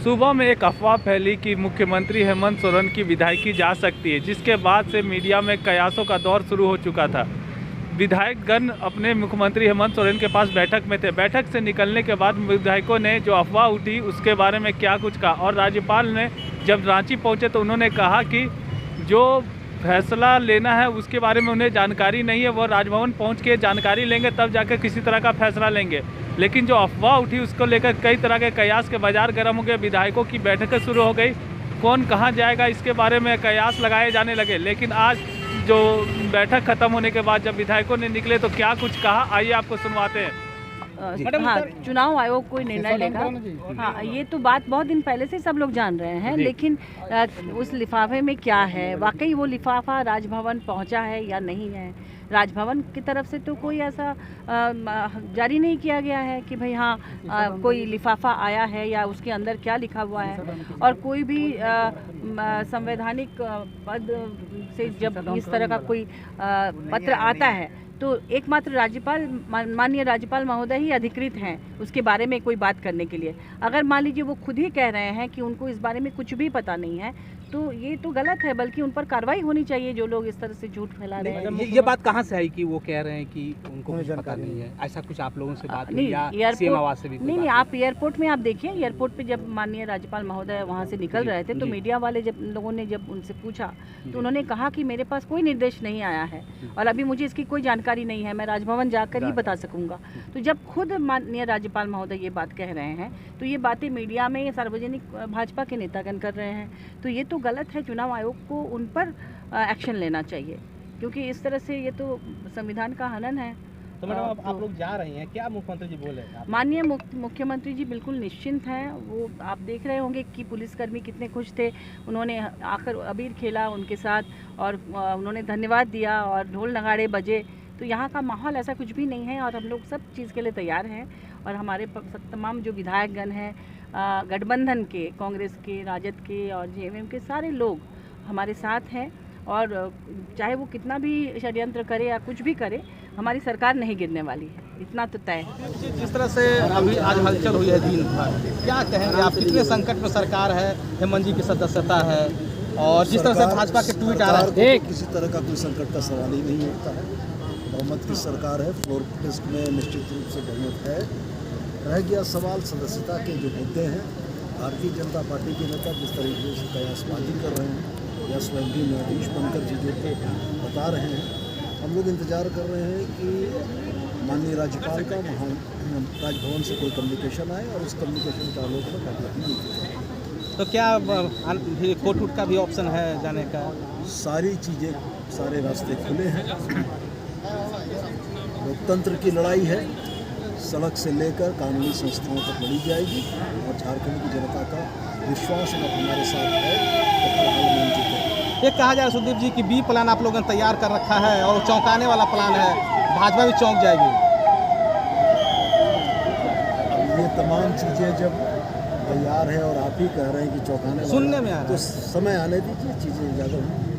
सुबह में एक अफवाह फैली कि मुख्यमंत्री हेमंत सोरेन की विधायकी जा सकती है, जिसके बाद से मीडिया में कयासों का दौर शुरू हो चुका था। विधायकगण अपने मुख्यमंत्री हेमंत सोरेन के पास बैठक में थे। बैठक से निकलने के बाद विधायकों ने जो अफवाह उठी उसके बारे में क्या कुछ कहा, और राज्यपाल ने जब रांची पहुंचे तो उन्होंने कहा कि जो फैसला लेना है उसके बारे में उन्हें जानकारी नहीं है, वो राजभवन पहुंच के जानकारी लेंगे तब जाकर किसी तरह का फैसला लेंगे। लेकिन जो अफवाह उठी उसको लेकर कई तरह के कयास के बाजार गर्म हो गए। विधायकों की बैठकें शुरू हो गई, कौन कहाँ जाएगा इसके बारे में कयास लगाए जाने लगे। लेकिन आज जो बैठक खत्म होने के बाद जब विधायकों ने निकले तो क्या कुछ कहा, आइए आपको सुनवाते हैं। हाँ, चुनाव आयोग कोई निर्णय लेगा। हाँ, ये तो बात बहुत दिन पहले से सब लोग जान रहे हैं, लेकिन उस लिफाफे में क्या है, वाकई वो लिफाफा राजभवन पहुंचा है या नहीं है। राजभवन की तरफ से तो कोई ऐसा जारी नहीं किया गया है कि भाई हाँ कोई लिफाफा आया है या उसके अंदर क्या लिखा हुआ है। और कोई भी संवैधानिक पद से जब इस तरह का कोई पत्र आता है तो एकमात्र राज्यपाल, माननीय राज्यपाल महोदय ही अधिकृत हैं उसके बारे में कोई बात करने के लिए। अगर मान लीजिए वो खुद ही कह रहे हैं कि उनको इस बारे में कुछ भी पता नहीं है तो ये तो गलत है, बल्कि उन पर कार्रवाई होनी चाहिए जो लोग इस तरह से झूठ फैला रहे हैं। ये बात कहाँ से आई कि वो कह रहे हैं कि उनको कुछ पता नहीं है? ऐसा कुछ आप लोगों से बात नहीं, या सीएम आवास से भी नहीं, आप एयरपोर्ट में आप देखिए, एयरपोर्ट पे जब माननीय राज्यपाल महोदय वहाँ से निकल रहे थे तो मीडिया वाले जब लोगों ने जब उनसे पूछा तो उन्होंने कहा कि मेरे पास कोई निर्देश नहीं आया है और अभी मुझे इसकी कोई जानकारी नहीं है, मैं राजभवन जाकर ही बता सकूंगा। तो जब खुद माननीय राज्यपाल महोदय ये बात कह रहे हैं तो ये बातें मीडिया में सार्वजनिक भाजपा के नेतागण कर रहे हैं, तो ये तो गलत है। चुनाव आयोग को उन पर एक्शन लेना चाहिए, क्योंकि इस तरह से ये तो संविधान का हनन है। तो मैडम आप लोग जा रहे हैं, क्या मुख्यमंत्री जी बोले? माननीय मुख्यमंत्री जी बिल्कुल निश्चिंत हैं। वो आप देख रहे होंगे कि पुलिसकर्मी कितने खुश थे, उन्होंने आकर अबीर खेला उनके साथ और उन्होंने धन्यवाद दिया और ढोल नगाड़े बजे। तो यहाँ का माहौल ऐसा कुछ भी नहीं है और हम लोग सब चीज़ के लिए तैयार हैं। और हमारे तमाम जो विधायकगण हैं गठबंधन के, कांग्रेस के, राजद के और जेएमएम के सारे लोग हमारे साथ हैं और चाहे वो कितना भी षड्यंत्र करे या कुछ भी करे, हमारी सरकार नहीं गिरने वाली है, इतना तो तय है। जिस तरह से अभी आज हलचल हुई है दिन भर, क्या कहेंगे आप? कितने संकट में सरकार है, हेमंत जी की सदस्यता है और जिस तरह से भाजपा के ट्वीट आ रहे हैं, किसी तरह का कोई संकट का सवाल ही नहीं होता है। बहुमत की सरकार है, फ्लोर टेस्ट में निश्चित रूप से बहुमत है। रह गया सवाल सदस्यता के जो मुद्दे हैं, भारतीय जनता पार्टी के नेता जिस तरीके से कयासबाजी कर रहे हैं या स्वयं भी न्यायाधीश बनकर चीज़ों को बता रहे हैं, हम लोग इंतजार कर रहे हैं कि माननीय राज्यपाल का वहाँ राजभवन से कोई कम्युनिकेशन आए और उस कम्युनिकेशन के आलोक में कार्यवाही की। तो क्या कोर्ट उट का भी ऑप्शन है जाने का? सारी चीज़ें, सारे रास्ते खुले हैं। लोकतंत्र की लड़ाई है, सड़क से लेकर कानूनी संस्थाओं तक लड़ी जाएगी और झारखंड की जनता का विश्वास अगर हमारे साथ है तो हर हाल में जीतेंगे। ये कहा जाए सुदीप जी कि बी प्लान आप लोगों ने तैयार कर रखा है और चौंकाने वाला प्लान है, भाजपा भी चौंक जाएगी। अब ये तमाम चीज़ें जब तैयार है और आप ही कह रहे हैं कि चौंकाने सुनने में आ रहा है, तो समय आने दीजिए, चीज़ें ज़्यादा होंगी।